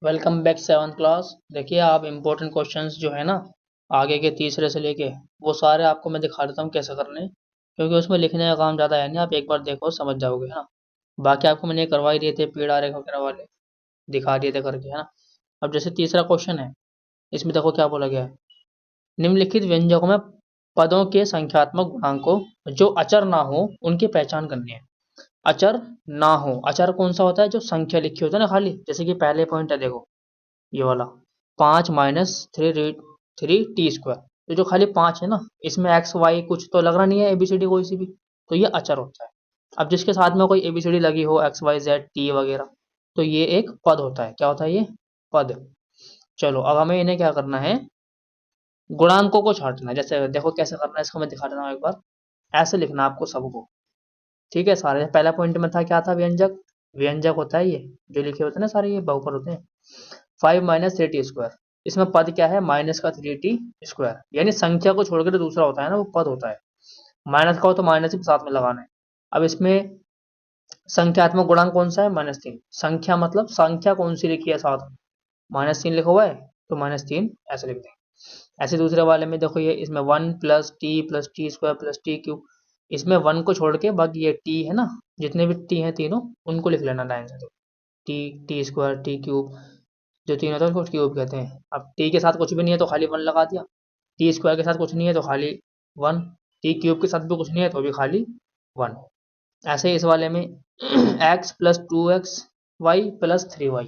Welcome back seventh class. देखिए आप important questions जो है ना आगे के तीसरे से लेके वो सारे आपको मैं दिखा देता हूँ कैसे करने, क्योंकि उसमें लिखने का काम ज़्यादा है नहीं, आप एक बार देखो समझ जाओगे है ना। बाकी आपको मैंने करवा ही दिए थे पीड़ा रेखा वगैरह वाले, दिखा दिए थे करके है ना। अब जैसे तीसरा क्वेश्चन है, इसमें देखो क्या बोला गया है। निम्नलिखित व्यंजकों में पदों के संख्यात्मक गुणांकों जो अचर ना हो उनकी पहचान करनी है। अचर ना हो, अचर कौन सा होता है? जो संख्या लिखी होती है ना खाली, जैसे कि पहले पॉइंट है देखो ये वाला, 5 - 3 टी स्क्वायर, तो जो खाली 5 है ना, इसमें एक्स वाई कुछ तो लग रहा नहीं है, एबीसीडी कोई सी भी, तो ये अचर होता है। अब जिसके साथ में कोई एबीसीडी लगी हो, एक्स वाई जेड टी वगैरह, तो ये एक पद होता है। क्या होता है ये? पद। चलो अब हमें इन्हें क्या करना है, गुणांकों को छांटना है। जैसे देखो कैसे करना है, इसको मैं दिखा देता हूँ एक बार। ऐसे लिखना है आपको सबको, ठीक है। सारे पहला पॉइंट में था क्या था? व्यंजक। व्यंजक होता है ये जो लिखे होते हैं ना सारे, ये बहुपद होते हैं। 5 - 3 टी स्क्वायर, इसमें पद क्या है? -का 3 टी स्क्वायर, यानी संख्या को छोड़कर दूसरा होता है ना वो पद होता है। माइनस का हो तो माइनस भी साथ में लगाना है। अब इसमें संख्यात्मक गुणांक कौन सा है? -3। संख्या मतलब संख्या कौन सी लिखी है साथ में? -3 लिखा हुआ है, तो -3 ऐसे लिख देंगे। ऐसे दूसरे वाले में देखो, ये इसमें 1 + t + t² + t³ इसमें 1 को छोड़ के बाकी ये टी है ना, जितने भी टी हैं तीनों उनको लिख लेना लाइन से। टी, टी² टी³ जो तीन होता है उसको क्यूब कहते हैं। अब टी के साथ कुछ भी नहीं है तो खाली 1 लगा दिया, टी स्क्वायर के साथ कुछ नहीं है तो खाली 1, टी क्यूब के साथ भी कुछ नहीं है तो भी खाली 1। ऐसे ही इस वाले में x + 2xy + 3y,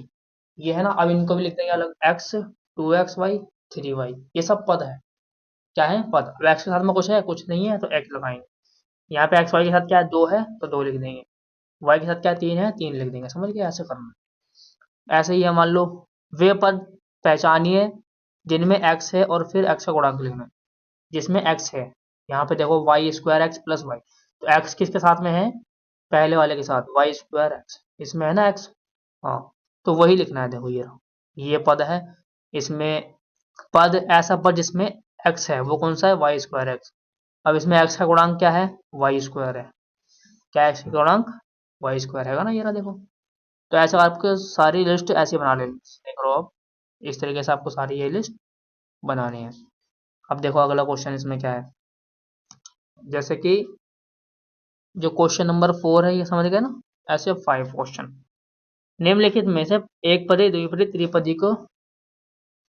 ये है ना। अब इनको भी लिख देंगे अलग, x 2xy 3y, ये सब पद है। क्या है? पद। अब x के साथ में कुछ है? कुछ नहीं है तो x लगाएंगे। यहाँ पे एक्स वाई के साथ क्या है? 2 है तो 2 लिख देंगे। y के साथ क्या है? 3 है, 3 लिख देंगे। समझ गए? ऐसे करना। ऐसे ही है, मान लो वे पद पहचानिए जिनमें x है और फिर x का गुणांक लिखना है। जिसमें x है, यहाँ पे देखो y² x + y, तो x किसके साथ में है? पहले वाले के साथ, y² x, इसमें है ना x। हाँ, तो वही लिखना है। देखो ये पद है। इसमें पद, ऐसा पद जिसमें x है वो कौन सा है? y²x। अब इसमें x का गुणांक क्या है? y² है। क्या x का गुणांक? y² है ना, ये रहा देखो। तो ऐसे आपको सारी लिस्ट ऐसे बना लेनी, देख लो आप, इस तरीके से आपको सारी ये लिस्ट बनानी है। अब देखो अगला क्वेश्चन इसमें क्या है, जैसे कि जो क्वेश्चन नंबर 4 है, ये समझ गए ना। ऐसे 5 क्वेश्चन, निम्नलिखित में से एक पदी, द्विपदी, त्रिपदी को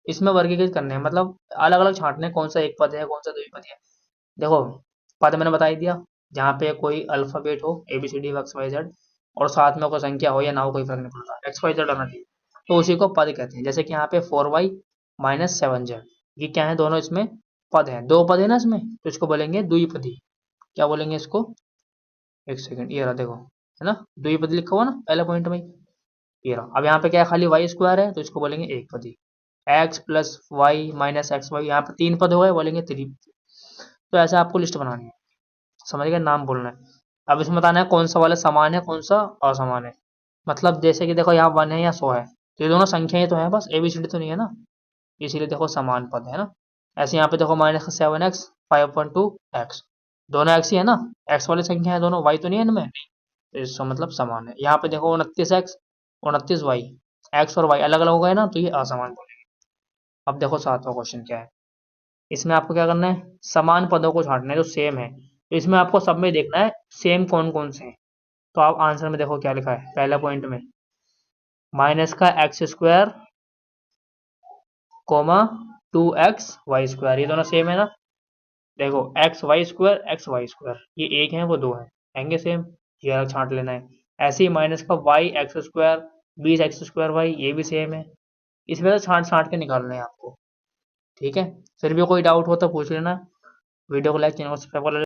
इसमें वर्गीकृत करने हैं, मतलब अलग अलग छांटने हैं, कौन सा एक पद है कौन सा द्विपदी है। देखो पद मैंने बता ही दिया, जहाँ पे कोई अल्फाबेट हो ABCD एक्स वाई जेड और साथ में कोई संख्या हो या ना हो कोई फर्क नहीं पड़ता, एक्स वाई जेड आना चाहिए, तो उसी को पद कहते हैं। जैसे कि यहाँ पे 4y - 7z, ये क्या है? दोनों इसमें पद है, दो पद है ना इसमें, तो इसको बोलेंगे द्विपदी। क्या बोलेंगे इसको? एक सेकंड, ये रहा देखो, है ना द्विपदी लिखा हुआ ना पहले पॉइंट में, ये रहा। अब यहाँ पे क्या है? खाली y² है तो इसको बोलेंगे एक पदी। x + y - xy, यहाँ पे 3 पद हो गए, बोलेंगे त्रिपदी। तो ऐसे आपको लिस्ट बनानी है, समझ गए? नाम बोलना है। अब इसमें बताना है कौन सा वाला समान है कौन सा असमान है। मतलब जैसे कि देखो यहाँ 1 है या 100 है, तो ये दोनों संख्याएं तो हैं, बस ABCD तो नहीं है ना, इसीलिए देखो समान पद है ना। ऐसे यहाँ पे देखो -7x 5.2x, दोनों x ही है ना, x वाली संख्या है दोनों, y तो नहीं है इनमें, तो इसका मतलब समान है। यहाँ पे देखो 29x 29y, x और y अलग अलग हो गए ना, तो ये असमान बोलेंगे। अब देखो 7वां क्वेश्चन क्या है, इसमें आपको क्या करना है? समान पदों को छांटना है जो सेम है, तो इसमें आपको सब में देखना है सेम कौन कौन से हैं। तो आप आंसर में देखो क्या लिखा है पहला पॉइंट में, -का x² कोमा 2xy², ये दोनों सेम है ना। देखो x y² ये एक है वो दो है, आएंगे सेम, ये अलग छांट लेना है। ऐसे ही -का y x² 20x²y, ये भी सेम है। इस वजह से छांट छांट के निकालना है आपको, ठीक है। फिर भी कोई डाउट हो तो पूछ लेना। वीडियो को लाइक, चैनल को सब्सक्राइब कर लेना।